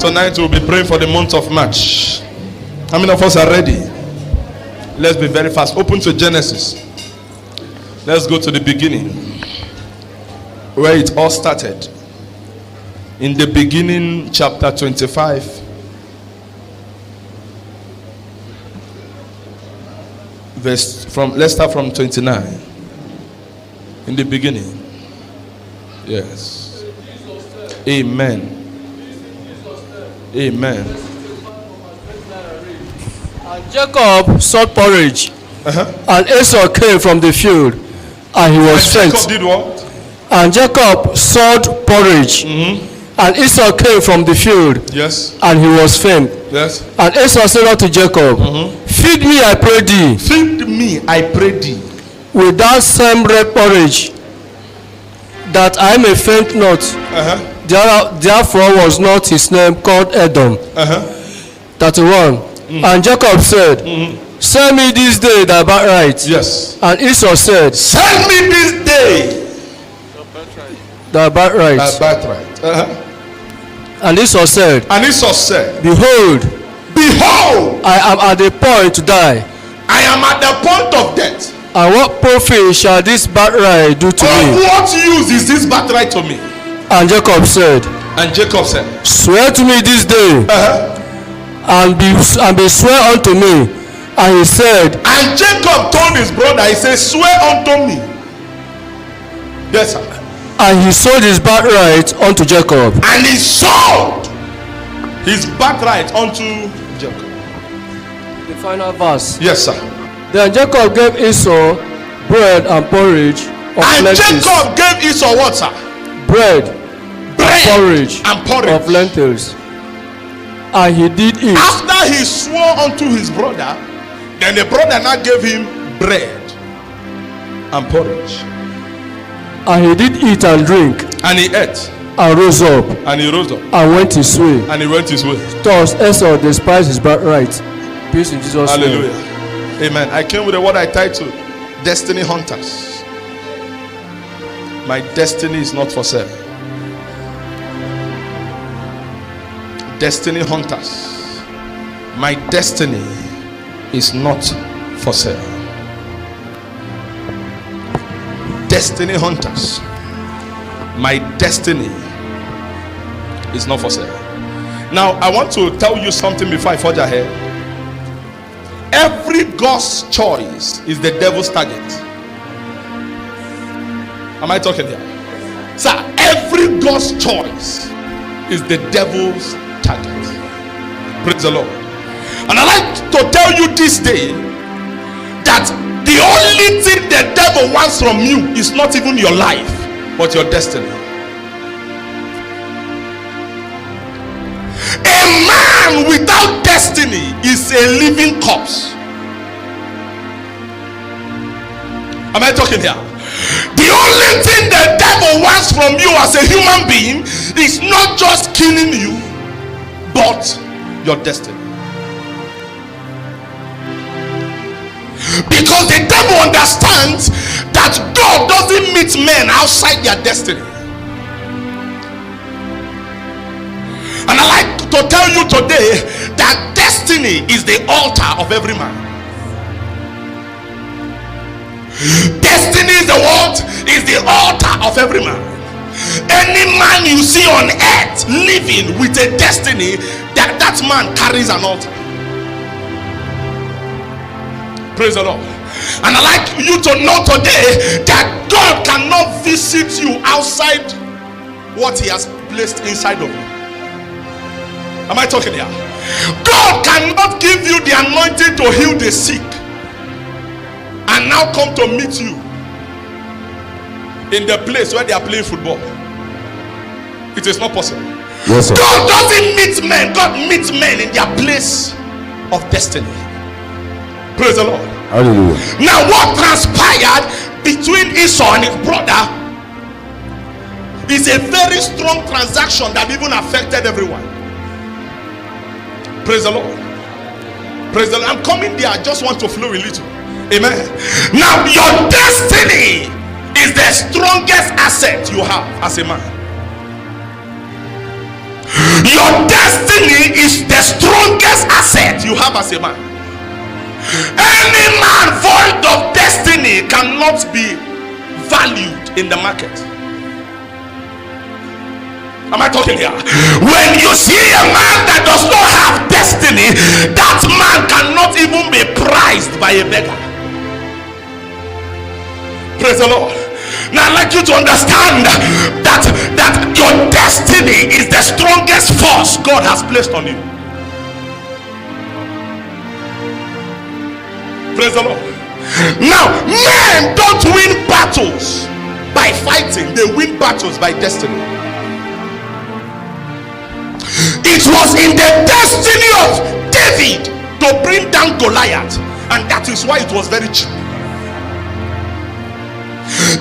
tonight we'll be praying for the month of March. How many of us are ready? Let's be very fast. Open to Genesis. Let's go to the beginning, where it all started. In the beginning, chapter 25, let's start from 29. In the beginning. Yes. Amen. Amen. And Jacob sought porridge, and Esau came from the field, and he was faint. Jacob did what? And Jacob sought porridge, and Esau came from the field, Yes. and he was faint. Yes. And Esau said unto Jacob, Feed me, I pray thee, Feed me, I pray thee, with that same red porridge, that I may faint not. Therefore was not his name called Edom. 31. And Jacob said, Send me this day thy birthright. Yes. And Esau said, Send me this day thy birthright. thy birthright. And Esau said, Behold, Behold, I am at the point to die. I am at the point of death. And what profit shall this birthright do to Of me? what use is this birthright to me? And Jacob said, Swear to me this day, and be swear unto me. And he said, and Jacob told his brother, he said, swear unto me. Yes, sir. And he sold his birthright unto Jacob. And he sold his birthright unto Jacob. The final verse. Yes, sir. Then Jacob gave Esau bread and porridge of and lentils. Jacob gave Esau what, sir? Bread and porridge of lentils. And he did eat. After he swore unto his brother, then the brother now gave him bread and porridge. And he did eat and drink. And he ate. And rose up. And he rose up. And went his way. And he went his way. Thus Esau despised his birthright. Peace in Jesus' name. Hallelujah. Amen. I came with a word I titled Destiny Hunters. My destiny is not for sale. Destiny hunters. My destiny is not for sale. Destiny hunters. My destiny is not for sale. Now, I want to tell you something before I forge ahead. Every God's choice is the devil's target. Am I talking here? Sir, every God's choice is the devil's target. Praise the Lord. And I like to tell you this day that the only thing the devil wants from you is not even your life, but your destiny. A man without destiny is a living corpse. Am I talking here? The only thing the devil wants from you as a human being is not just killing you, but your destiny. Because the devil understands that God doesn't meet men outside their destiny. And I like to tell you today that destiny is the altar of every man. Destiny is the what? Is the altar of every man. Any man you see on earth living with a destiny, that man carries an altar. Praise the Lord. And I like you to know today that God cannot visit you outside what he has placed inside of you. Am I talking here? God cannot give you the anointing to heal the sick and now come to meet you in the place where they are playing football. It is not possible. Yes, sir. God doesn't meet men. God meets men in their place of destiny. Praise the Lord. Hallelujah. Now what transpired between Esau and his brother is a very strong transaction that even affected everyone. Praise the Lord. Praise the Lord. I'm coming there. I just want to flow a little. Amen. Now your destiny is the strongest asset you have as a man. Your destiny is the strongest asset you have as a man. Any man void of destiny cannot be valued in the market. Am I talking here? When you see a man that does not have destiny, that man cannot even be prized by a beggar. Praise the Lord. Now I'd like you to understand that your destiny is the strongest force God has placed on you. Praise the Lord. Now, men don't win battles by fighting, they win battles by destiny. It was in the destiny of David to bring down Goliath, and that is why it was very cheap.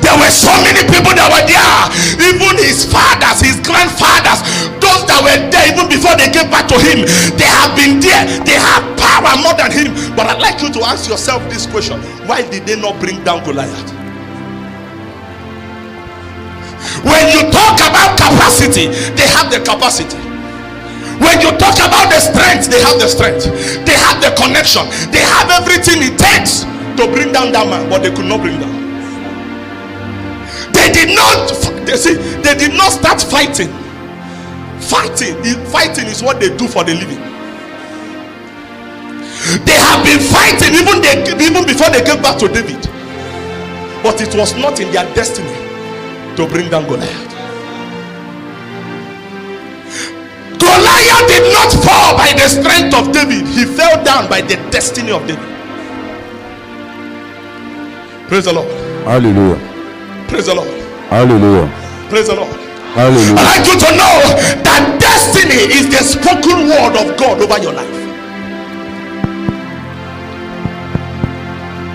There were so many people that were there, even his fathers, his grandfathers, those that were there even before they gave back to him. They have been there, they have power more than him. But I'd like you to ask yourself this question: why did they not bring down Goliath? When you talk about capacity, they have the capacity. When you talk about the strength, they have the strength, they have the connection, they have everything it takes to bring down that man, but they could not bring down. They did not start fighting. Fighting is what they do for the living. They have been fighting even before they gave back to David, but it was not in their destiny to bring down Goliath. Goliath did not fall by the strength of David, he fell down by the destiny of David. Praise the Lord. Hallelujah. Praise the Lord. Hallelujah. Praise the Lord. Hallelujah. I'd like you to know that destiny is the spoken word of God over your life.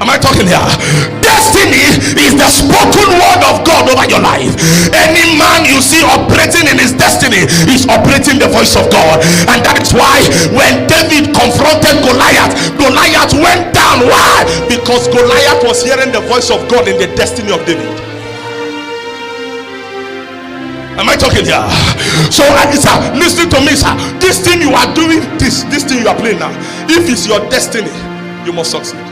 Am I talking here? Destiny is the spoken word of God over your life. Any man you see operating in his destiny is operating the voice of God. And that is why when David confronted Goliath, Goliath went down. Why? Because Goliath was hearing the voice of God in the destiny of David. Am I talking here? So sir, listen to me, sir. This thing you are doing, this thing you are playing now, if it's your destiny, you must succeed.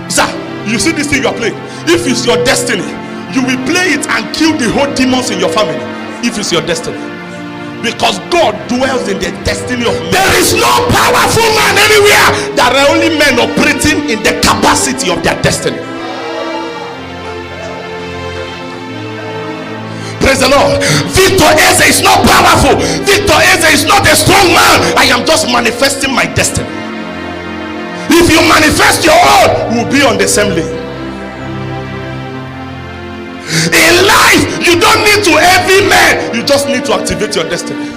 Sir, you see this thing you are playing, if it's your destiny, you will play it and kill the whole demons in your family. If it's your destiny, because God dwells in the destiny of men. There is no powerful man anywhere. There are only men operating in the capacity of their destiny. Praise the Lord. Victor Eze is not powerful. Victor Eze is not a strong man. I am just manifesting my destiny. If you manifest your own, we'll be on the same lane. In life, you don't need to envy men. You just need to activate your destiny.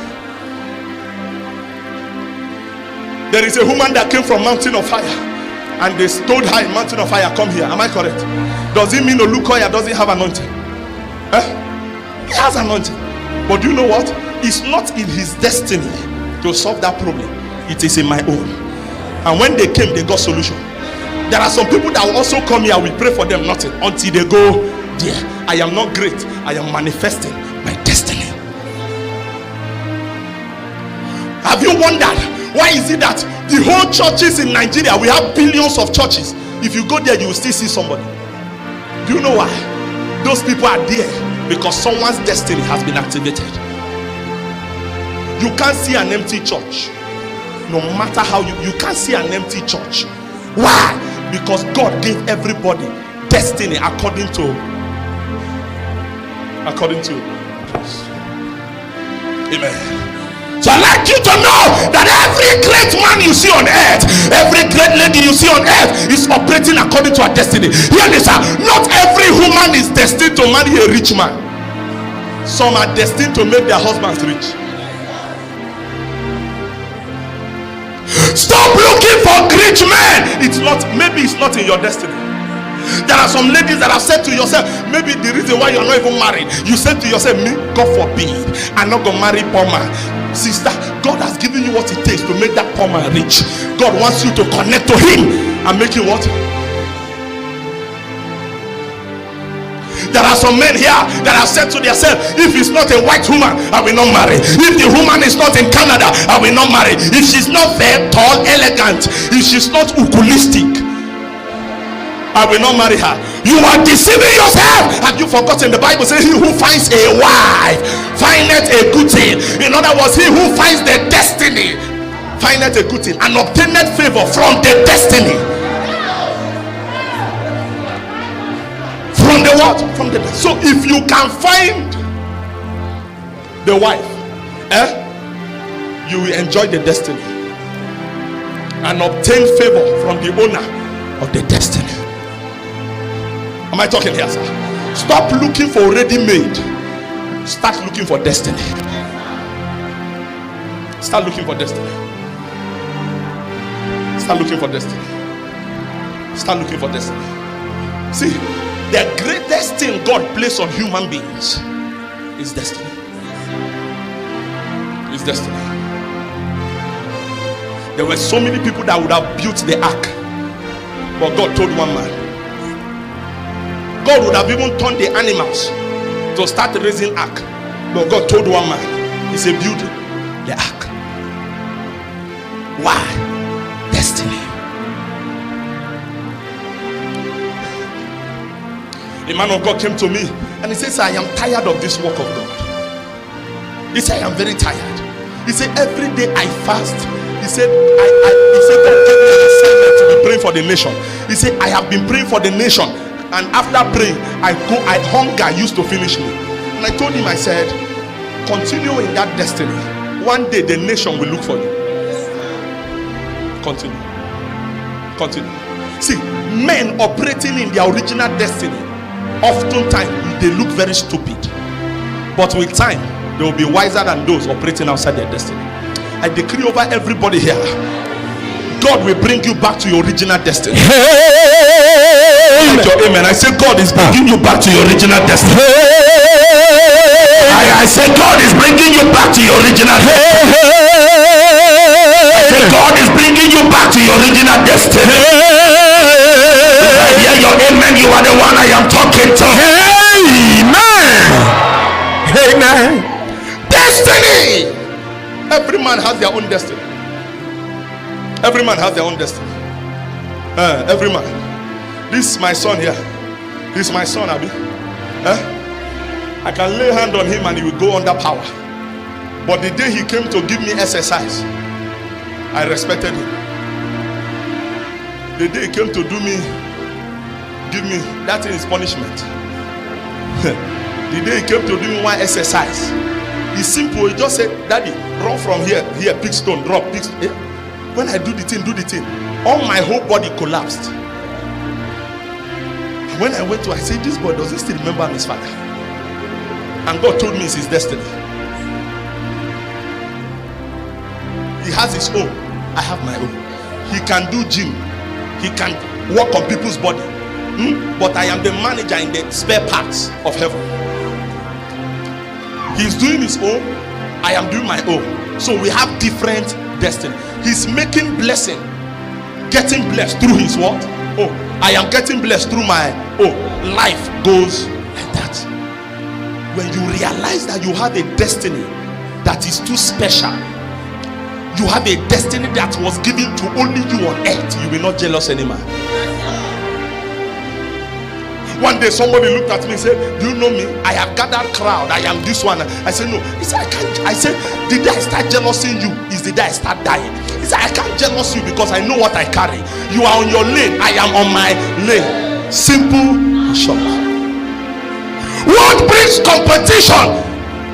There is a woman that came from Mountain of Fire, and they told her in Mountain of Fire, come here. Am I correct? Does it mean Olukoya doesn't have anointing? He has anointing. But do you know what? It's not in his destiny to solve that problem. It is in my own. And when they came, they got solution. There are some people that will also come here, we pray for them, nothing until they go there. I am not great, I am manifesting my destiny. Have you wondered why is it that the whole churches in Nigeria, we have billions of churches, if you go there you will still see somebody? Do you know why? Those people are there because someone's destiny has been activated. You can't see an empty church. No matter how you can't see an empty church. Why? Because God gave everybody destiny according to Amen. So I'd like you to know that every great man you see on earth, every great lady you see on earth is operating according to her destiny. Hear this, sir. Not every woman is destined to marry a rich man. Some are destined to make their husbands rich. Stop looking for rich men. Maybe it's not in your destiny. There are some ladies that have said to yourself, maybe the reason why you're not even married, you said to yourself, me, God forbid, I'm not gonna marry poor man. Sister, God has given you what it takes to make that poor man rich. God wants you to connect to him and make him what? There are some men here that have said to themselves, if it's not a white woman, I will not marry. If the woman is not in Canada, I will not marry. If she's not very tall, elegant, if she's not ukulistic, I will not marry her. You are deceiving yourself. Have you forgotten the Bible says he who finds a wife findeth a good thing? In other words, he who finds the destiny findeth a good thing and obtaineth favor from the destiny. From the what? From the destiny. So if you can find the wife, you will enjoy the destiny and obtain favor from the owner of the destiny. Am I talking here, sir? Stop looking for ready-made. Start looking for destiny. Start looking for destiny. Start looking for destiny. Start looking for destiny. See, the greatest thing God placed on human beings is destiny. Is destiny. There were so many people that would have built the ark, but God told one man. God would have even turned the animals to start raising ark, but God told one man, he said, build the ark. Why? Destiny. The man of God came to me and he says, I am tired of this work of God. He said, I am very tired. He said, every day I fast. He said, he said, God gave me an assignment to be praying for the nation. He said, I have been praying for the nation. And after praying, hunger used to finish me. And I told him, I said, continue in that destiny. One day the nation will look for you. Continue. Continue. See, men operating in their original destiny, oftentimes they look very stupid. But with time, they will be wiser than those operating outside their destiny. I decree over everybody here, God will bring you back to your original destiny. Amen. Your amen. I say God is bringing you back to your original destiny. I say God is bringing you back to your original destiny. I say God is bringing you back to your original destiny. If I hear your amen, you are the one I am talking to. Amen. Amen. Destiny. Every man has their own destiny. Every man has their own destiny. Every man. This is my son here. This is my son, Abi. I can lay hand on him and he will go under power. But the day he came to give me exercise, I respected him. The day he came to give me, that is punishment. The day he came to do me one exercise, it's simple. He just said, Daddy, run from here, pick stone, drop, pick stone. When I do the thing, all my whole body collapsed. When I went to, I said, this boy, does he still remember his father? And God told me it's his destiny. He has his own, I have my own. He can do gym, he can work on people's body, but I am the manager in the spare parts of heaven. He's doing his own, I am doing my own. So we have different destiny. He's making blessing, getting blessed through his what? I am getting blessed through my life goes like that. When you realize that you have a destiny that is too special, you have a destiny that was given to only you on earth, you will not jealous anymore. One day somebody looked at me and said, do you know me? I have gathered crowd, I am this one. I said, no. He said, I can't. I said, the day I start jealousing you is the day I start dying. He said, I can't jealous you because I know what I carry. You are on your lane, I am on my lane. Simple and short. What brings competition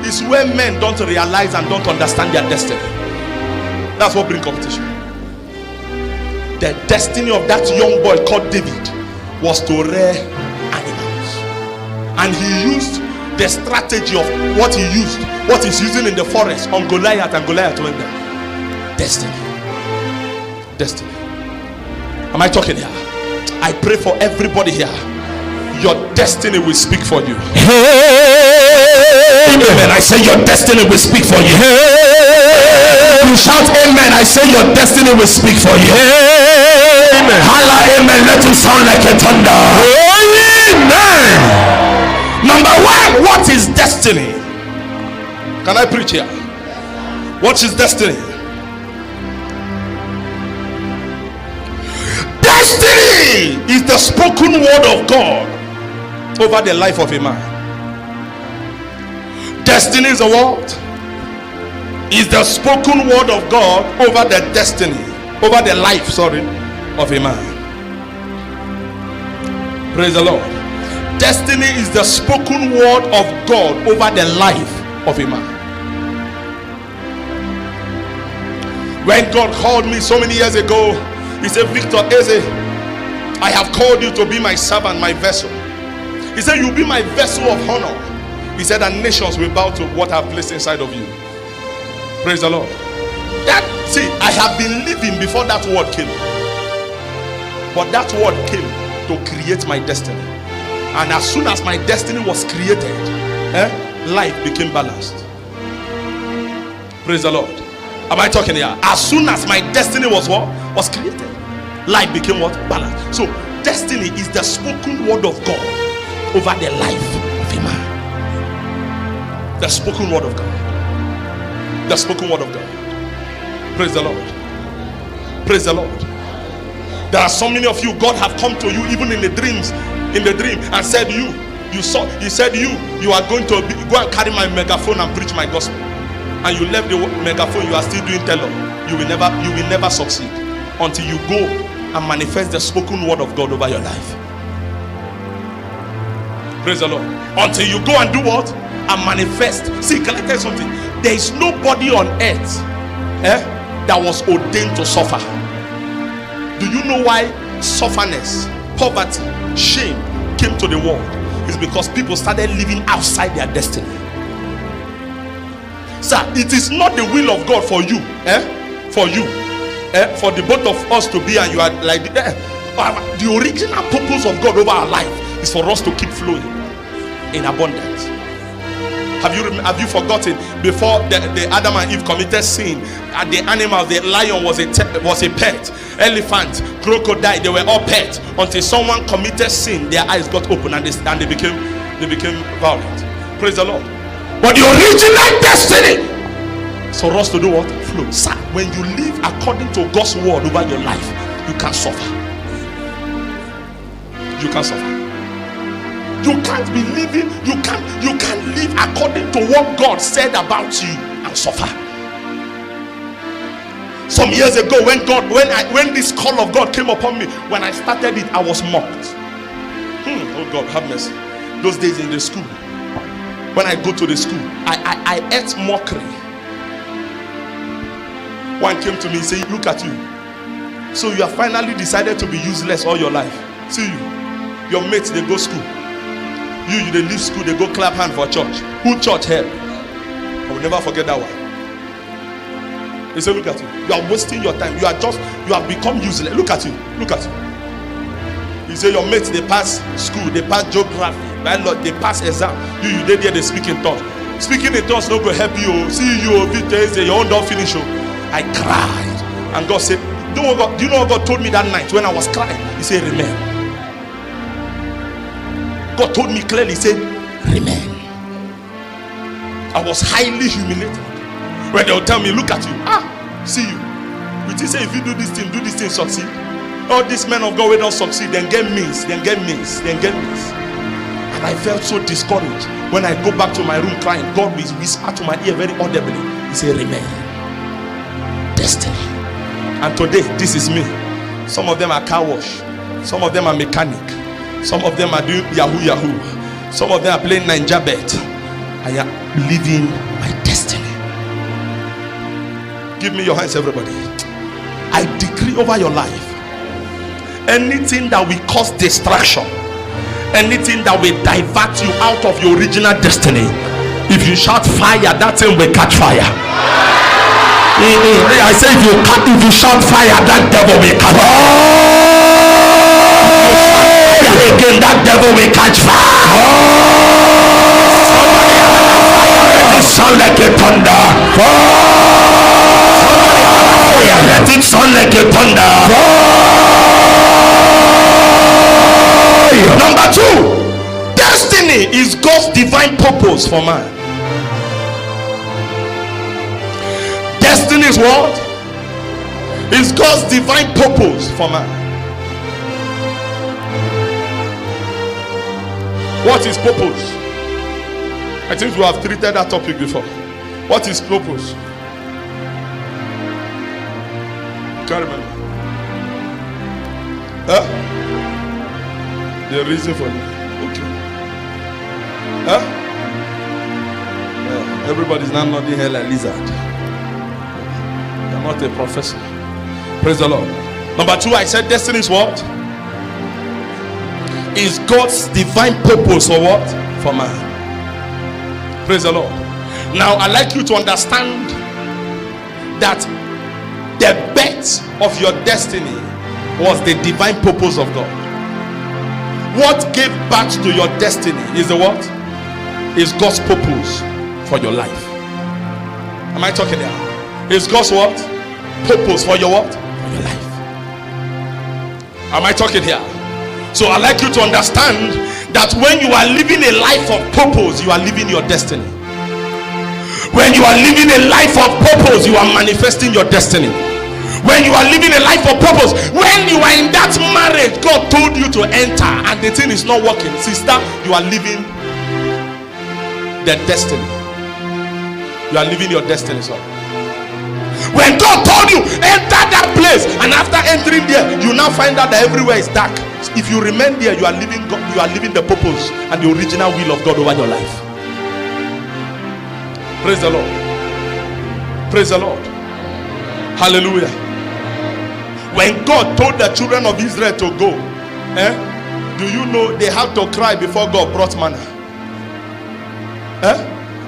is when men don't realize and don't understand their destiny. That's what brings competition. The destiny of that young boy called David was to rear animals, and he used the strategy of what he's using in the forest on Goliath, and Goliath went down. Destiny. Am I talking here? I pray for everybody here. Your destiny will speak for you. Amen. I say your destiny will speak for you. You shout amen. I say your destiny will speak for you. Amen. Holla amen. Let it sound like a thunder. Amen. Number one, what is destiny? Can I preach here? What is destiny? Destiny is the spoken word of God over the life of a man. Destiny is a word. Is the spoken word of God over the destiny, over the life, of a man. Praise the Lord. Destiny is the spoken word of God over the life of a man. When God called me so many years ago, he said, Victor Eze, I have called you to be my servant, my vessel. He said, you'll be my vessel of honor. He said, and nations will bow to what I've placed inside of you. Praise the Lord. I have been living before that word came. But that word came to create my destiny. And as soon as my destiny was created, life became balanced. Praise the Lord. Am I talking here? As soon as my destiny was created, life became balanced. So destiny is the spoken word of God over the life of a man. The spoken word of God. The spoken word of God. Praise the Lord. Praise the Lord. There are so many of you, God have come to you even in the dream, and said you are going to go and carry my megaphone and preach my gospel. And you left the megaphone, you are still doing tell-all. You will never succeed until you go and manifest the spoken word of God over your life. Praise the Lord. Until you go and do what? And manifest. See, can I tell you something? There is nobody on earth that was ordained to suffer. Do you know why sufferness, poverty, shame came to the world? It's because people started living outside their destiny. Sir, it is not the will of God for you, for the both of us to be, and you are like the original purpose of God over our life is for us to keep flowing in abundance. Have you forgotten before the Adam and Eve committed sin? The animal, the lion was a pet, elephant, crocodile, they were all pets until someone committed sin. Their eyes got open and they became violent. Praise the Lord. But the original destiny is for us to do what? Flow. Sir, when you live according to God's word over your life, you can't suffer. You can't suffer. You can't be living, you can't live according to what God said about you and suffer. Some years ago, when this call of God came upon me, when I started it, I was mocked. Oh God, have mercy. Those days in the school, when I go to the school, I ate mockery. One came to me and said, look at you. So you have finally decided to be useless all your life. See you. Your mates, they go school. You they leave school, they go clap hand for church. Who church help? I will never forget that one. They say, look at you. You are wasting your time. You have become useless. Look at you. Look at you. You say your mates, they pass school, they pass geography, they pass exam. You they there, they speak in tongues. Speaking in tongues not going to help you. See you, Victor, your own don't finish. I cried. And God said, do you know what God told me that night when I was crying? He said, remain. God told me clearly, he said, remain. I was highly humiliated. When they'll tell me, look at you. See you. Which is say, if you do this thing, succeed. All these men of God will not succeed, then get means. And I felt so discouraged. When I go back to my room crying, God will whisper to my ear very audibly. He said, remain. Destiny. And today, this is me. Some of them are car wash. Some of them are mechanic. Some of them are doing Yahoo. Some of them are playing Ninja Bet. I am living my destiny. Give me your hands, everybody. I decree over your life, anything that will cause distraction, anything that will divert you out of your original destiny, if you shout fire, that thing will catch fire. I say if you shout fire, that devil will catch fire. Again, that devil will catch fire. Sound like a thunder. Let it sound like a thunder. Number 2, destiny Destiny is God's divine purpose for man. Destiny is what? Is God's divine purpose for man. What is purpose? I think we have treated that topic before. What is purpose? Can't remember. Huh? The reason for it. Okay. Huh? Everybody's now nodding here like lizard. You're not a professor. Praise the Lord. Number 2, I said destiny is what? Is God's divine purpose for what? For man. Praise the Lord. Now I'd like you to understand that the birth of your destiny was the divine purpose of God. What gave birth to your destiny is the what? Is God's purpose for your life. Am I talking here? Is God's what? Purpose for your what? For your life. Am I talking here? So I'd like you to understand that when you are living a life of purpose, you are living your destiny. When you are living a life of purpose, you are manifesting your destiny. When you are living a life of purpose, when you are in that marriage God told you to enter and the thing is not working, sister, you are living the destiny. You are living your destiny, son. When God told you enter that place, and after entering there you now find out that everywhere is dark, if you remain there, you are living God, you are living the purpose and the original will of God over your life. Praise the Lord. Praise the Lord. Hallelujah. When God told the children of Israel to go, do you know they had to cry before God brought manna?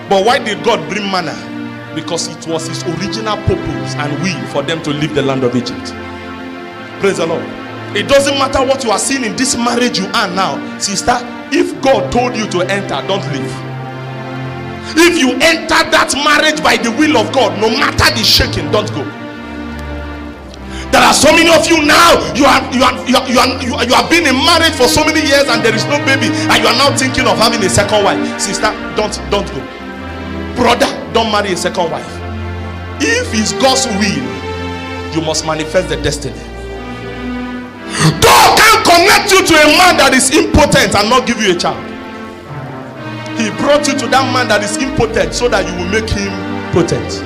But why did God bring manna? Because it was his original purpose and will for them to leave the land of Egypt. Praise the Lord. It doesn't matter what you are seeing in this marriage you are now, sister. If God told you to enter, don't leave. If you enter that marriage by the will of God, no matter the shaking, don't go. There are so many of you now, you have been in marriage for so many years and there is no baby, and you are now thinking of having a second wife. Sister, don't go. Brother, don't marry a second wife. If it's God's will, you must manifest the destiny. God can't connect you to a man that is impotent and not give you a child. He brought you to that man that is impotent so that you will make him potent.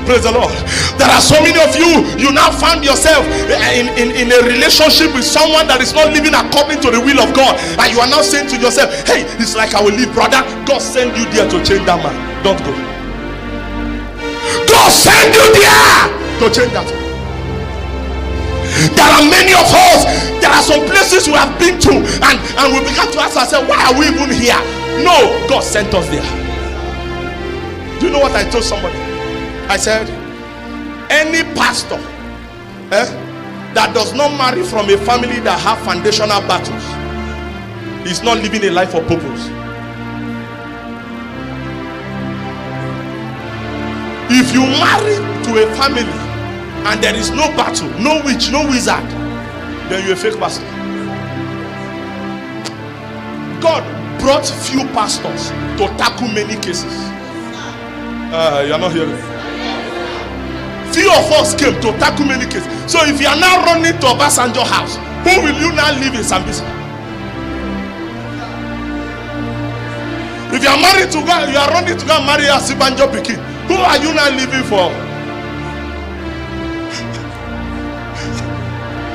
Praise the Lord. There are so many of you, you now found yourself in a relationship with someone that is not living according to the will of God, and you are now saying to yourself, hey, it's like I will leave. Brother, God send you there to change that man. Don't go. God send you there to change that man. There are many of us, there are some places we have been to, and we began to ask ourselves, why are we even here? No, God sent us there. Do you know what I told somebody? I said, any pastor that does not marry from a family that have foundational battles is not living a life of purpose. If you marry to a family and there is no battle, no witch, no wizard, then you're a fake pastor. God brought few pastors to tackle many cases. You're not hearing. Few of us came to tackle many cases. So if you are now running to Obasanjo house, who will you now live in Sambisa? If you are married to God, you are running to God, marry a Sibanjo Pikin. Who are you now living for?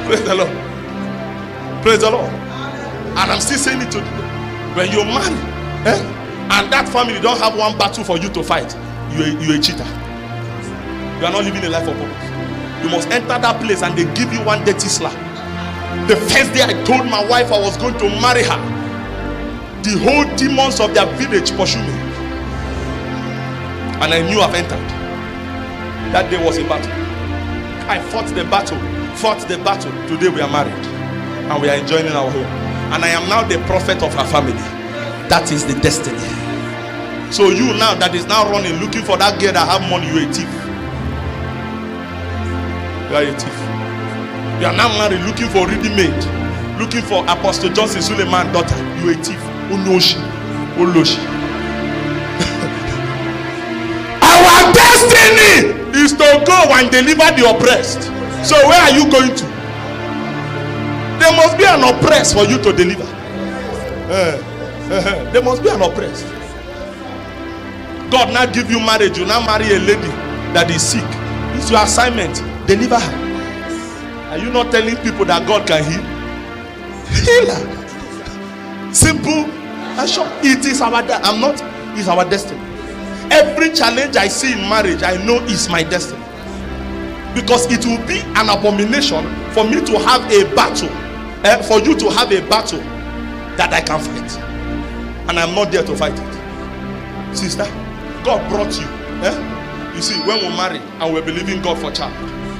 Praise the Lord. Praise the Lord. And I'm still saying it today. When you marry, and that family don't have one battle for you to fight, you're a cheater. You are not living a life of purpose. You must enter that place and they give you one dirty slap. The first day I told my wife I was going to marry her, the whole demons of their village pursued me. And I knew I've entered. That day was a battle. I fought the battle. Today we are married. And we are enjoying our home. And I am now the prophet of her family. That is the destiny. So you now that is now running, looking for that girl that have money, you're a thief. You are a thief. You are now married looking for ready-made. looking for Apostle Johnson Suleiman daughter. You a thief. Unoshi. Oloshi. Our destiny is to go and deliver the oppressed. So where are you going to? There must be an oppressed for you to deliver. There must be an oppressed. God now give you marriage. You now marry a lady that is sick. It's your assignment. Deliver her. Are you not telling people that God can heal? Heal her. Simple and short. It is our it's our destiny. Every challenge I see in marriage, I know is my destiny. Because it will be an abomination for me to have a battle, for you to have a battle that I can fight, and I'm not there to fight it. Sister, God brought you. You see, when we marry and we're believing God for child,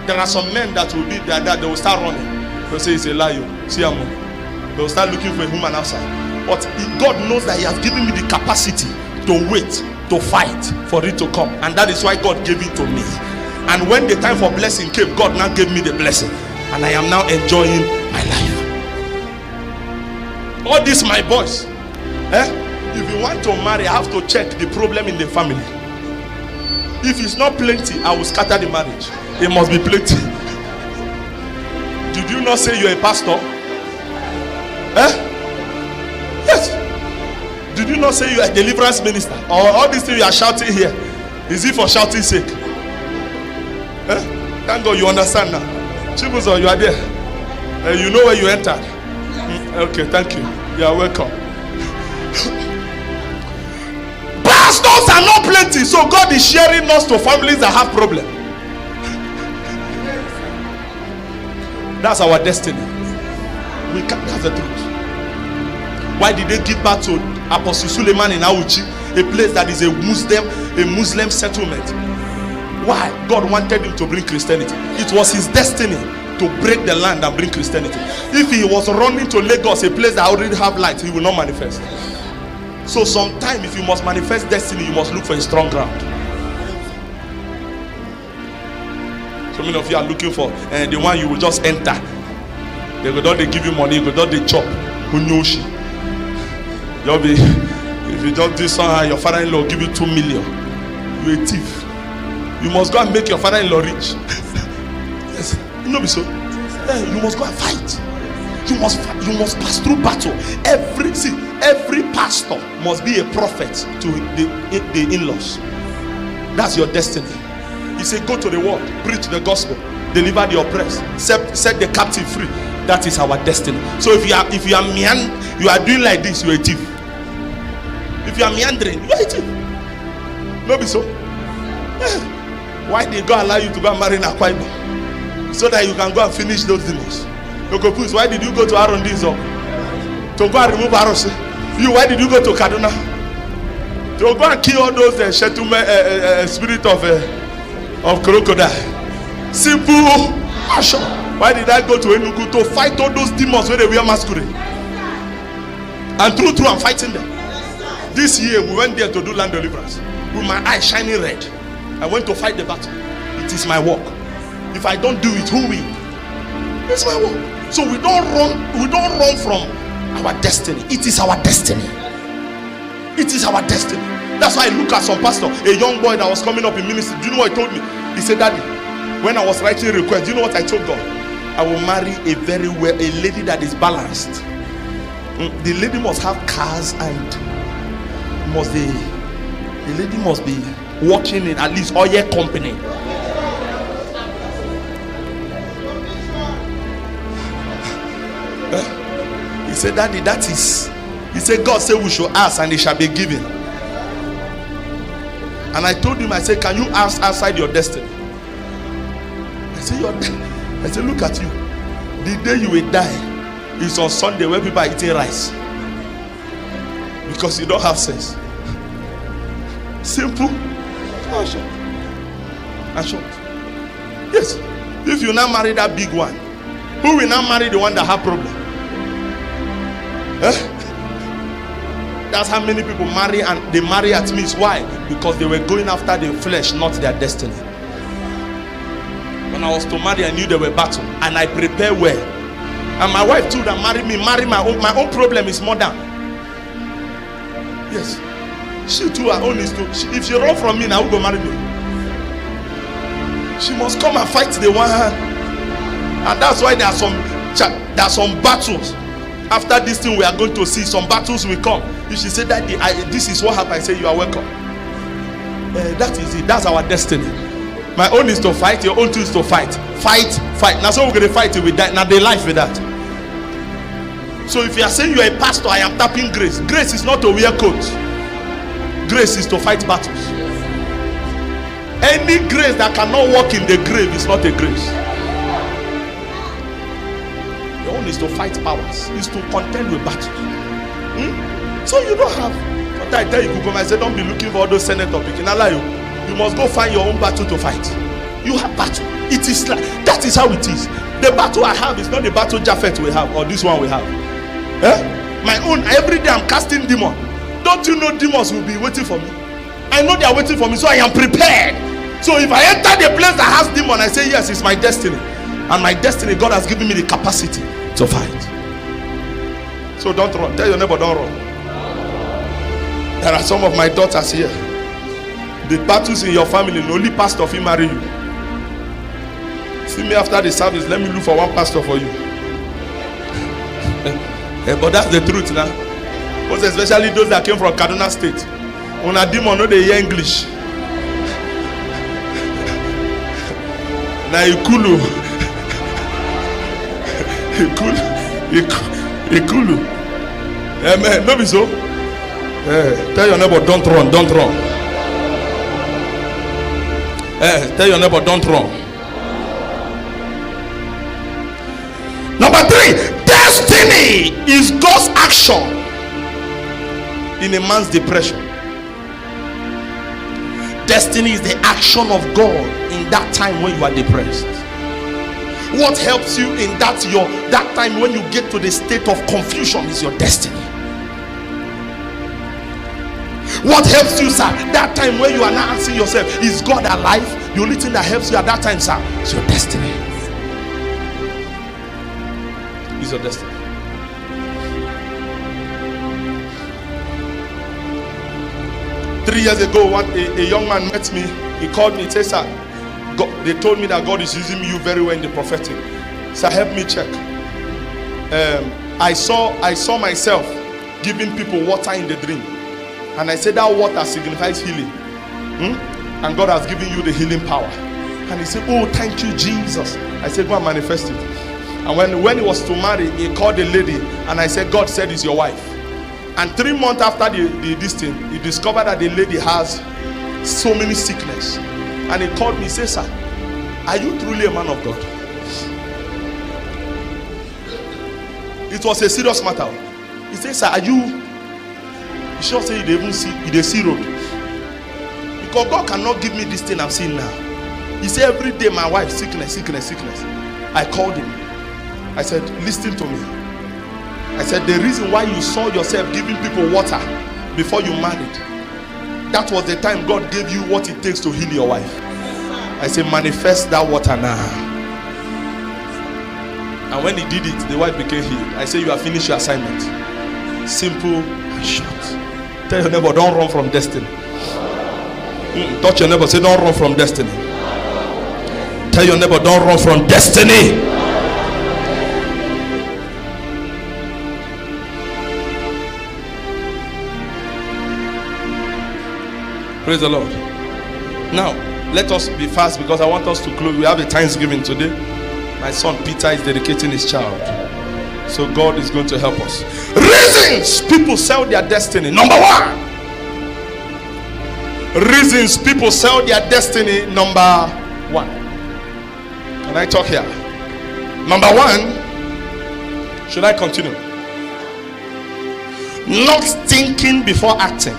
there are some men that will be there that they will start running. They'll say it's a lie. See, they will start looking for a woman outside. But God knows that He has given me the capacity to wait, to fight for it to come, and that is why God gave it to me. And when the time for blessing came, God now gave me the blessing, and I am now enjoying my life. All this, my boys, if you want to marry, I have to check the problem in the family. If it's not plenty, I will scatter the marriage. It must be plenty. Did you not say you're a pastor? Yes. Did you not say you are a deliverance minister? Or all these things you are shouting here, is it for shouting sake? Thank God you understand now. Chibuzo, you are there. You know where you entered. Okay, thank you. You are welcome. Pastors are not plenty, so God is sharing us to families that have problems. That's our destiny. We can't. That's the truth. Why did they give birth to Apostle Suleiman in Auchi, a place that is a Muslim settlement? Why? God wanted him to bring Christianity. It was his destiny to break the land and bring Christianity. If he was running to Lagos, a place that already have light, he will not manifest. So sometime, if you must manifest destiny, you must look for a strong ground. So many of you are looking for the one you will just enter. They go down, they give you money, you go down, they chop. Who knows you? You'll be, if you don't do something, your father-in-law give you 2 million. You're a thief. You must go and make your father-in-law rich. Yes, you know, so you must go and fight. You must pass through battle. Every pastor must be a prophet to the in-laws. That's your destiny. He said, go to the world, preach the gospel, deliver the oppressed, set the captive free. That is our destiny. So if you are doing like this, you are a thief. If you are meandering, you are a thief. No, be so. Why did God allow you to go and marry Akwa Ibom? So that you can go and finish those demons. Why did you go to Arondizo? To go and remove Arose? Why did you go to Kaduna? To go and kill all those spirit of crocodile. Simple action. Why did I go to Enugu to fight all those demons when they wear masquerade? And through I'm fighting them. This year we went there to do land deliverance with my eyes shining red. I went to fight the battle. It is my work. If I don't do it, who will? It's my work. So we don't run from our destiny. It is our destiny. It is our destiny. That's why I look at some pastor, a young boy that was coming up in ministry. Do you know what he told me? He said, Daddy, when I was writing request, do you know what I told God? I will marry a lady that is balanced. The lady must have cars and the lady must be working in at least oil company. He said, Daddy, that is. He said, God said we should ask and it shall be given. And I told him, I said, can you ask outside your destiny? I said, look at you. The day you will die is on Sunday when people are eating rice. Because you don't have sense. Simple and short. And short. Yes. If you now marry that big one, who will now marry the one that have problem? That's how many people marry, and they marry at means. Why? Because they were going after the flesh, not their destiny. When I was to marry, I knew there were battle, and I prepared well. And my wife too that marry my own problem is more than. Yes. She too, her own is to, if she run from me, now who go marry me? She must come and fight the one hand. And that's why there are some battles. After this thing we are going to see, some battles will come. If she said that this is what happened, I say you are welcome. That is it. That's our destiny. My own is to fight, your own too is to fight. Fight. Now so we're going to fight till we die. Now they life with that. So if you are saying you are a pastor, I am tapping grace. Grace is not to wear coat. Grace is to fight battles. Any grace that cannot walk in the grave is not a grace. Your own is to fight powers, is to contend with battles. So you don't have. But I tell you, Google, I say don't be looking for all those senator picking. I lie you must go find your own battle to fight. You have battle. It is like that is how it is. The battle I have is not the battle Japhet will have or this one we have. My own, every day I'm casting demon. Don't you know demons will be waiting for me? I know they are waiting for me, so I am prepared. So if I enter the place that has demon, I say yes, it's my destiny. And my destiny, God has given me the capacity to fight. So don't run. Tell your neighbor, don't run. There are some of my daughters here. The battles in your family, the only pastor will marry you. See me after the service, let me look for one pastor for you. But that's the truth now. Most especially those that came from Kaduna State. When a demon know they hear English. Now Ikulu. Ikulu. Amen. No be so. Tell your neighbor, don't run. Tell your neighbor, don't run. Number 3. Destiny is God's action in a man's depression. Destiny is the action of God in that time when you are depressed. What helps you in that time when you get to the state of confusion is your destiny. What helps you, sir, that time when you are not asking yourself, is God alive? The only thing that helps you at that time, sir, is your destiny. Is your destiny. Three years ago, a young man met me. He called me. He said, sir, they told me that God is using you very well in the prophetic. So help me check. I saw myself giving people water in the dream. And I said that water signifies healing. And God has given you the healing power. And he said, oh, thank you, Jesus. I said, go and manifest it. And when he was to marry, he called the lady. And I said, God said it's your wife. And 3 months after this thing, he discovered that the lady has so many sickness. And he called me, he said, sir, are you truly a man of God? It was a serious matter. He said, sir, are you? He sure say you see road. Because God cannot give me this thing I'm seeing now. He said every day my wife sickness. I called him. I said, listen to me. I said the reason why you saw yourself giving people water before you married, that was the time God gave you what it takes to heal your wife. I said manifest that water now. And when he did it, the wife became healed. I said you have finished your assignment. Simple and short. Tell your neighbor, don't run from destiny. Touch your neighbor, say don't run from destiny. Tell your neighbor, don't run from destiny. Praise the Lord. Now, let us be fast because I want us to close. We have a Thanksgiving today. My son Peter is dedicating his child. So God is going to help us. Reasons people sell their destiny. Number 1. Reasons people sell their destiny. Number 1. Can I talk here? Number 1. Should I continue? Not thinking before acting.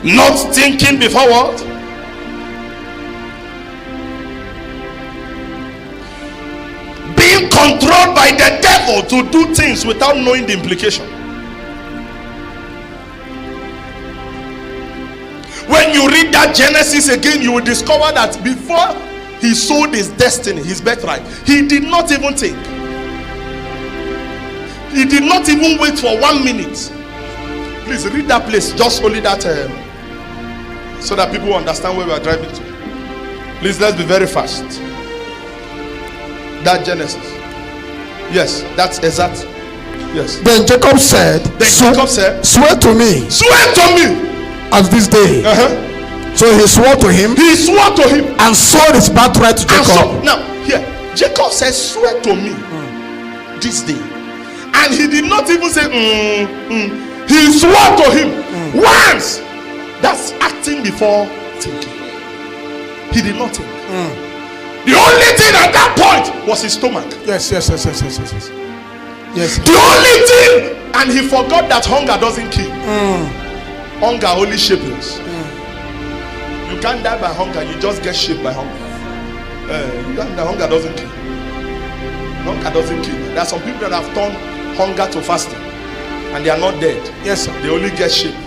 Not thinking before what? Being controlled by the devil to do things without knowing the implication. When you read that Genesis again, you will discover that before he sold his destiny, his birthright, he did not even think. He did not even wait for 1 minute. Please read that place, just only that, so that people understand where we are driving to. Please, let's be very fast. That Genesis. Yes, that's exact. Yes. Then Jacob said, swear to me. Swear to me. As this day. So he swore to him. He swore to him. And sold his birthright to Jacob. Now, here, Jacob says, swear to me this day. And he did not even say, He swore to him once. That's acting before thinking. He did not think. The only thing at that point was his stomach. Yes. Yes. The only thing, and he forgot that hunger doesn't kill. Hunger only shapes. You can't die by hunger, you just get shaped by hunger. The hunger doesn't kill. Hunger doesn't kill. There are some people that have turned hunger to fasting, and they are not dead. Yes, sir. They only get shaped.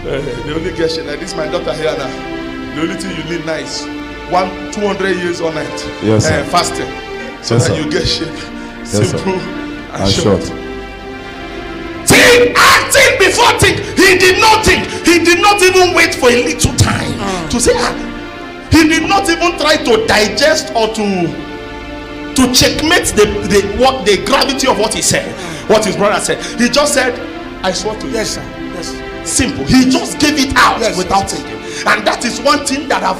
They only get shaped. Like this, my daughter here now. The only thing you need now is 200 years all night. Yes, sir. Fasting, so yes, that sir. you get shaped. Yes, Simple sir. and short. Think, acting before think. He did not think. He did not even wait for a little time to say. He did not even try to digest or to checkmate the gravity of what he said, what his brother said. He just said, "I swear to you." Yes, sir. Yes. Simple. He just gave it out without thinking, and that is one thing that have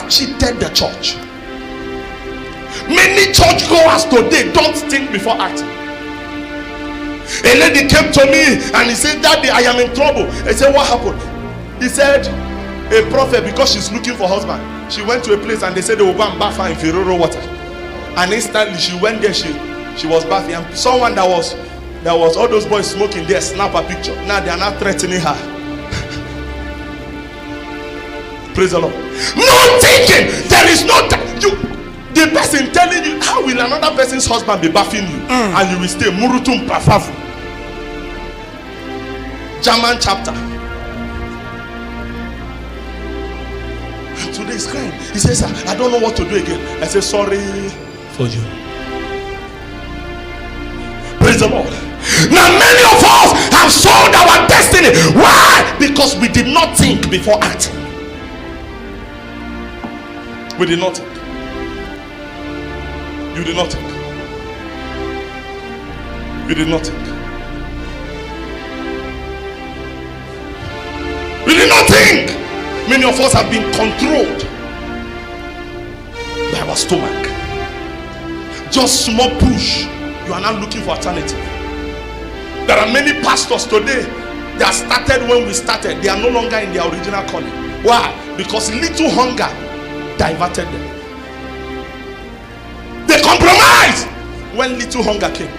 cheated the church. Many churchgoers today don't think before acting. A lady came to me and he said, "Daddy, I am in trouble." I said, "What happened?" He said, "A prophet, because she's looking for husband, she went to a place and they said they will go and bath her in Ferrero water, and instantly she went there, she was bathing, and someone that was all those boys smoking there snap a picture. Now they are not threatening her." Praise the Lord. No thinking. There is no the person telling you, how will another person's husband be bathing you and you will stay murutum pafafu. German chapter. Today is crying. He says, "I don't know what to do again." I say, "Sorry for you." Praise the Lord. Now many of us have sold our destiny. Why? Because we did not think before acting. We did not think. You did not think. You did not think. We did not think. Many of us have been controlled by our stomach. Just small push, you are now looking for alternative. There are many pastors today that started when we started. They are no longer in their original calling. Why? Because little hunger diverted them. They compromised when little hunger came.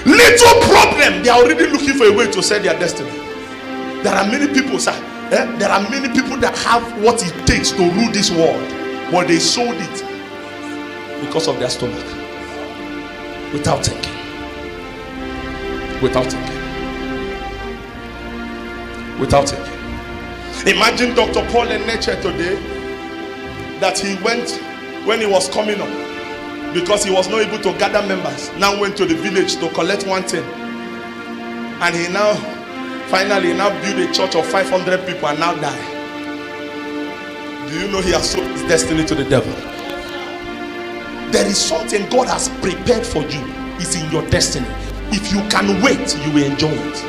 Little problem, they are already looking for a way to sell their destiny. There are many people, sir. There are many people that have what it takes to rule this world, but they sold it because of their stomach, without thinking. Without thinking. Without thinking. Imagine Dr. Paul Enenche today, that he went when he was coming up, because he was not able to gather members, now went to the village to collect one thing, and he now finally built a church of 500 people and now die. Do you know he has sold his destiny to the devil? There is something God has prepared for you. It's in your destiny. If you can wait, you will enjoy it.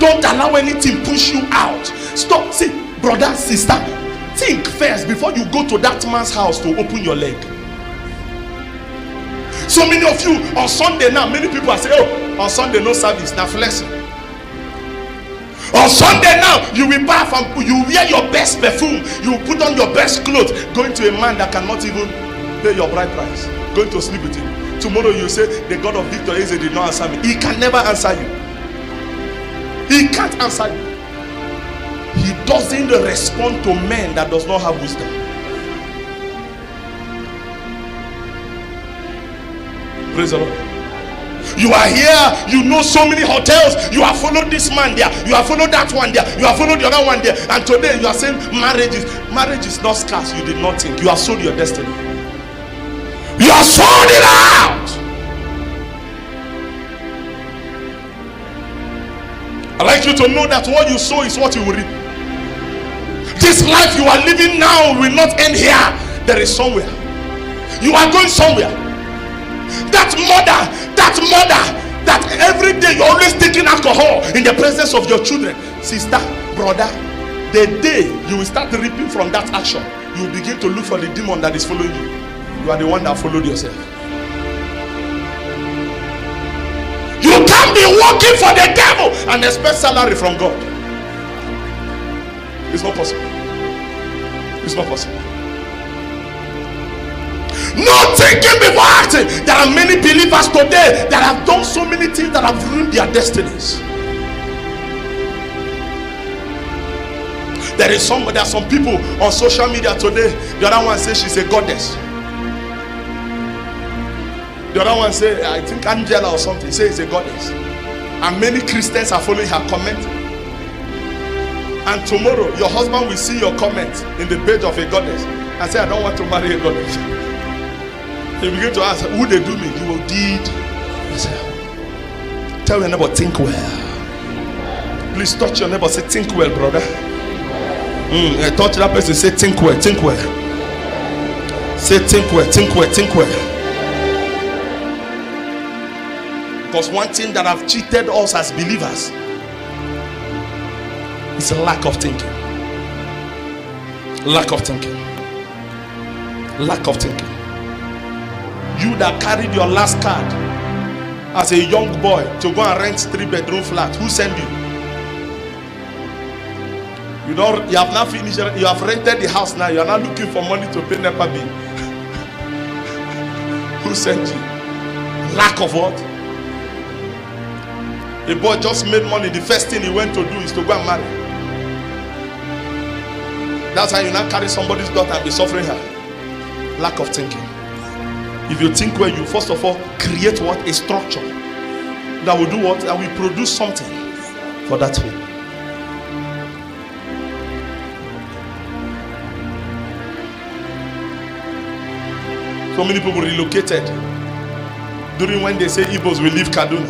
Don't allow anything push you out. Stop. See, brother, sister, think first before you go to that man's house to open your leg. So many of you on Sunday now, many people are saying, "Oh, on Sunday no service, now flexing." On Sunday now, you will bath and you wear your best perfume, you put on your best clothes, going to a man that cannot even pay your bride price, going to sleep with him. Tomorrow you say, "The God of Victor Eze did not answer me." He can never answer you. He can't answer you. He doesn't respond to men that does not have wisdom. Praise the Lord. You are here, you know so many hotels. You have followed this man there, you have followed that one there, you have followed the other one there, and today you are saying marriage is not scarce. You did not think. You have sold your destiny. You have sold it out. I'd like you to know that what you sow is what you will reap. This life you are living now will not end here. There is somewhere. You are going somewhere. That mother that every day you're always taking alcohol in the presence of your children, sister, brother, the day you will start reaping from that action, you will begin to look for the demon that is following you. You are the one that followed yourself. You can't be working for the devil and expect salary from God. It's not possible. It's not possible. No thinking before acting. There are many believers today that have done so many things that have ruined their destinies. There are some people on social media today. The other one says she's a goddess. The other one say, I think Angela or something, say it's a goddess. And many Christians are following her comment. And tomorrow your husband will see your comment in the page of a goddess and say, I don't want to marry a goddess. You begin to ask, who they do me? You will did. Tell your neighbor, think well. Please touch your neighbor, say, think well, brother. Touch that person, say, think well, think well. Say, think well, think well, think well. Because one thing that have cheated us as believers is a lack of thinking. Lack of thinking. Lack of thinking. You that carried your last card as a young boy to go and rent 3-bedroom flat, who sent you? You have now finished. You have rented the house now. You are now looking for money to pay NEPA bill. Who sent you? Lack of what? A boy just made money. The first thing he went to do is to go and marry. That's how you now carry somebody's daughter and be suffering her. Lack of thinking. If you think well, you first of all create what? A structure that will do what? That will produce something for that way. So many people relocated during when they say Igbos will leave Kaduna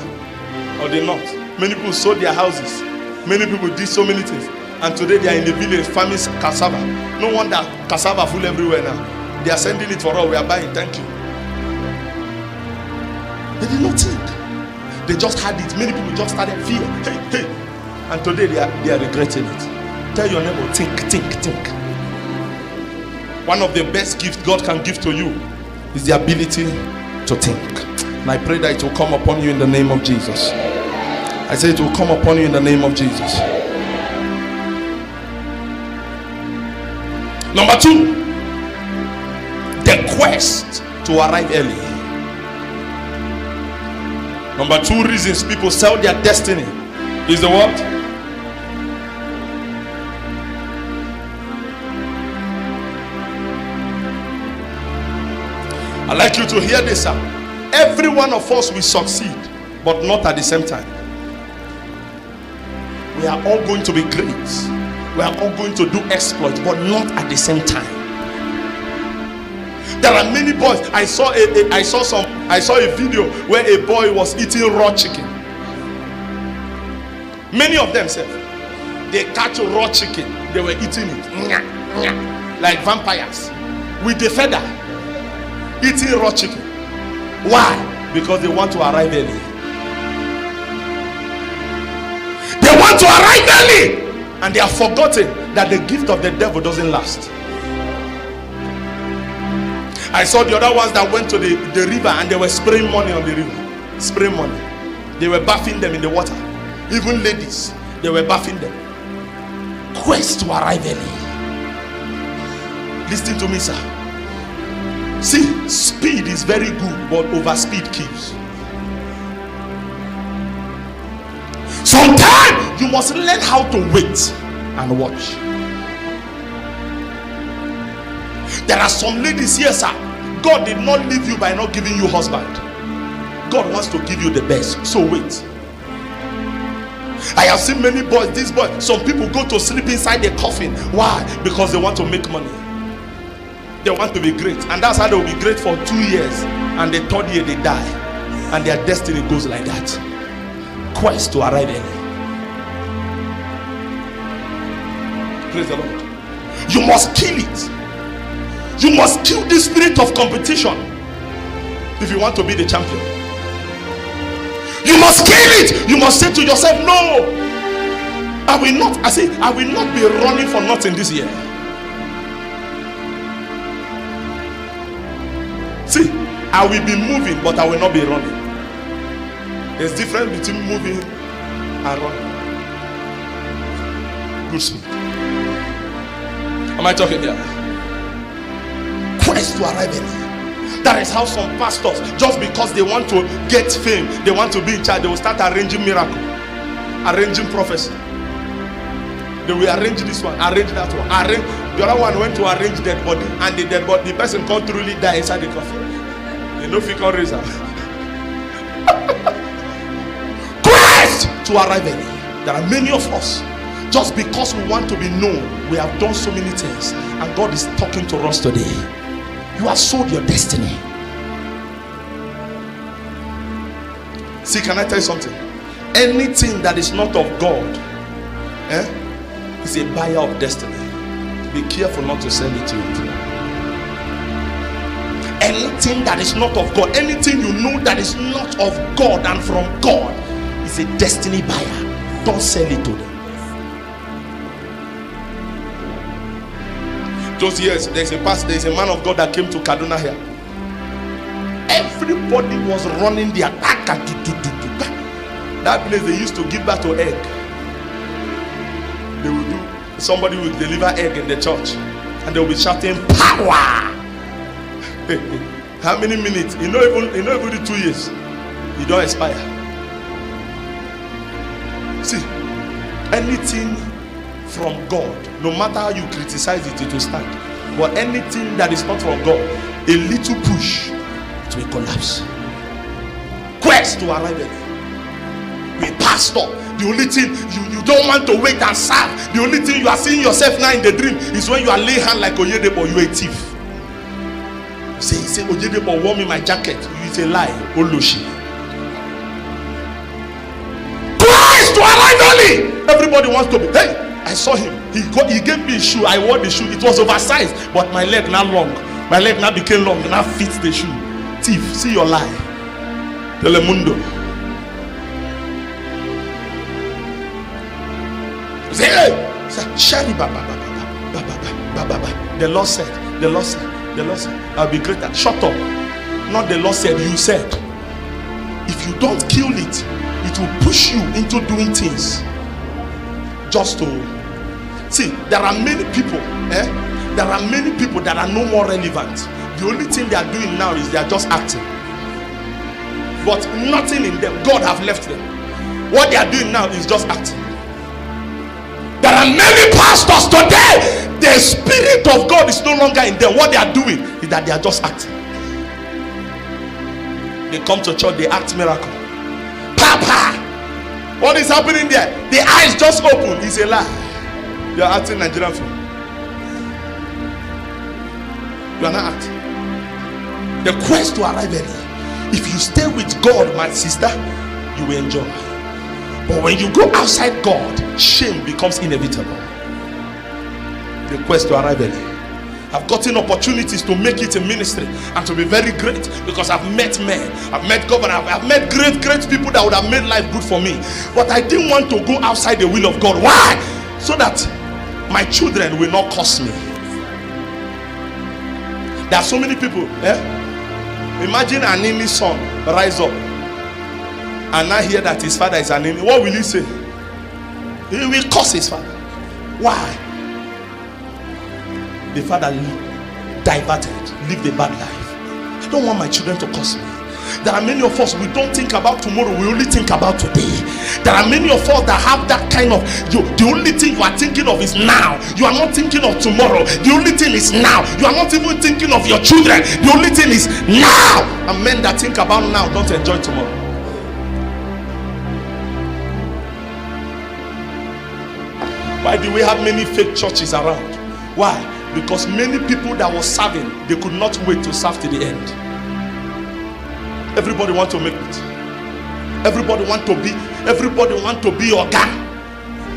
or the north. Many people sold their houses. Many people did so many things. And today they are in the village farming cassava. No wonder cassava full everywhere now. They are sending it for us. We are buying. Thank you. They did not think. They just had it. Many people just started fear. Hey. And today they are regretting it. Tell your neighbor, think. One of the best gifts God can give to you is the ability to think. And I pray that it will come upon you in the name of Jesus. I say it will come upon you in the name of Jesus. Number 2, the quest to arrive early. Number 2 reasons people sell their destiny is the what? I'd like you to hear this, sir. Every one of us will succeed, but not at the same time. We are all going to be great. We are all going to do exploits, but not at the same time. There are many boys. I saw a video where a boy was eating raw chicken. Many of them said they catch raw chicken, they were eating it like vampires with the feather, eating raw chicken. Why? Because they want to arrive early. They want to arrive early, and they have forgotten that the gift of the devil doesn't last. I saw the other ones that went to the river and they were spraying money on the river. Spraying money. They were bathing them in the water. Even ladies, they were bathing them. Quest to arrive early. Listen to me, sir. See, speed is very good, but overspeed kills. Sometimes you must learn how to wait and watch. There are some ladies here, sir. God did not leave you by not giving you husband. God wants to give you the best. So wait. I have seen many boys, these boys, some people go to sleep inside their coffin. Why? Because they want to make money. They want to be great. And that's how they will be great for 2 years. And the third year they die. And their destiny goes like that. Quest to arrive early. Praise the Lord. You must kill it. You must kill the spirit of competition if you want to be the champion. You must kill it. You must say to yourself, no, I will not. I will not be running for nothing this year. See, I will be moving, but I will not be running. There's difference between moving and running. Good speed. Am I talking here? Quest to arrive early. That is how some pastors, just because they want to get fame, they want to be in charge, they will start arranging miracle, arranging prophecy. They will arrange this one, arrange that one, arrange. The other one went to arrange dead body, and the dead body, the person can't truly die inside the coffin. They know if he can raise her. Quest to arrive early. There are many of us, just because we want to be known, we have done so many things, and God is talking to us today. You have sold your destiny. See, can I tell you something? Anything that is not of God is a buyer of destiny. Be careful not to sell it to it. Anything that is not of God, anything you know that is not of God and from God, is a destiny buyer. Don't sell it to them. Those years, there's a man of God that came to Kaduna here. Everybody was running their that place. They used to give back to egg. They will do, somebody will deliver egg in the church, and they will be shouting power. How many minutes? You know even 2 years, you don't expire. See, anything from God, no matter how you criticize it, it will stand. But anything that is not from God, a little push, it will collapse. Quest to arrive early. Be pastor. The only thing you don't want to wait and serve. The only thing you are seeing yourself now in the dream is when you are laying hand like Oyedepo, you are a thief. Say Oyedepo wore me my jacket. You say lie, Oloshi. Quest to arrive early. Everybody wants to be. Hey, I saw him. He gave me a shoe. I wore the shoe. It was oversized, but my leg now long. My leg now became long. Now fits the shoe. Thief, see your lie. Telemundo. Say, hey, Shari Baba. The Lord said, I'll be greater. Shut up. Not the Lord said, you said. If you don't kill it, it will push you into doing things. Just to see, there are many people, there are many people that are no more relevant. The only thing they are doing now is they are just acting, but nothing in them. God have left them. What they are doing now is just acting. There are many pastors today, the Spirit of God is no longer in them. What they are doing is that they are just acting. They come to church, they act miracle. Papa, what is happening there? The eyes just open. It's a lie. You are acting Nigerian film. You are not acting. The quest to arrive early. If you stay with God, my sister, you will enjoy. But when you go outside God, shame becomes inevitable. The quest to arrive early. I've gotten opportunities to make it a ministry and to be very great because I've met men, I've met governors, I've met great people that would have made life good for me. But I didn't want to go outside the will of God. Why? So that my children will not curse me. There are so many people. Imagine an enemy son rise up and now hear that his father is an enemy. What will he say? He will curse his father. Why? The father diverted, lived a bad life. I don't want my children to curse me. There are many of us, we don't think about tomorrow, we only think about today. There are many of us that have that kind of, the only thing you are thinking of is now. You are not thinking of tomorrow. The only thing is now. You are not even thinking of your children. The only thing is now. And men that think about now don't enjoy tomorrow. Why do we have many fake churches around? Why? Because many people that were serving, they could not wait to serve to the end. Everybody want to make it. Everybody want to be your guy.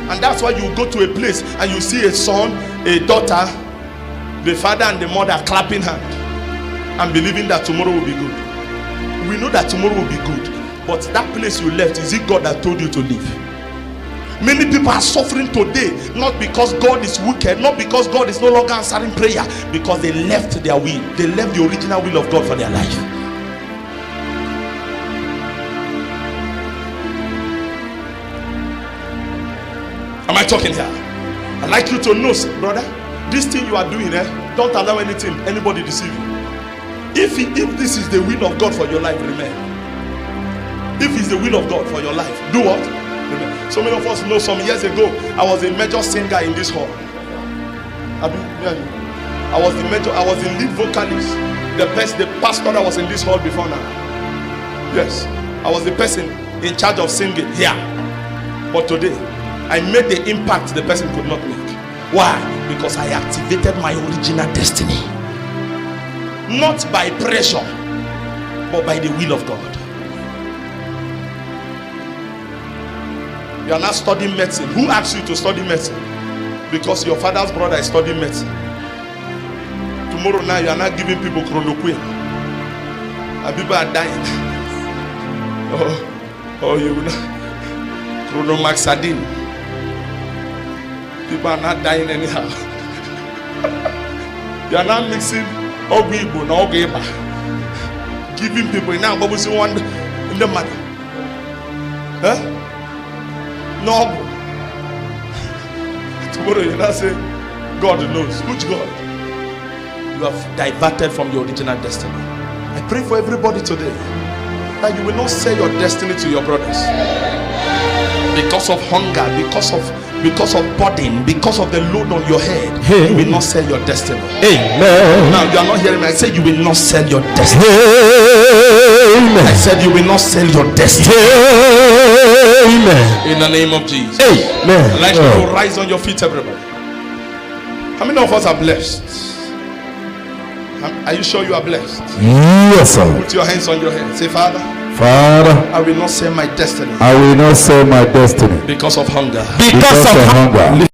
And that's why you go to a place and you see a son, a daughter, the father and the mother clapping hands and believing that tomorrow will be good. We know that tomorrow will be good, but that place you left, is it God that told you to leave? Many people are suffering today, not because God is wicked, not because God is no longer answering prayer, because they left their will. They left the original will of God for their life. Am I talking here? I'd like you to know, brother, this thing you are doing, don't allow anybody deceive you. If this is the will of God for your life, remain. If it's the will of God for your life, do what? Remain. So many of us know, some years ago, I was a major singer in this hall. I was the lead vocalist. The pastor that was in this hall before now. Yes, I was the person in charge of singing here. But today, I made the impact the person could not make. Why? Because I activated my original destiny. Not by pressure, but by the will of God. You are not studying medicine. Who asked you to study medicine? Because your father's brother is studying medicine. Tomorrow now you are not giving people chloroquine. And people are dying. Oh, you will not. Chronomaxadine. People are not dying anyhow. You are not mixing Ogibo and Ogeba. Giving people now what was one in the matter. Huh? No. Tomorrow you not say God knows. Which God? You have diverted from your original destiny. I pray for everybody today that you will not sell your destiny to your brothers. Because of hunger, because of burden, because of the load on your head, you will not sell your destiny. Amen. Now you are not hearing me. I said you will not sell your destiny. Amen. I said you will not sell your destiny. Amen. In the name of Jesus. Amen. I'd like you to rise on your feet, everybody. How many of us are blessed? Are you sure you are blessed? Yes, sir. Put your hands on your head. Say, Father, Father, I will not sell my destiny I will not sell my destiny because of hunger. Because of hunger.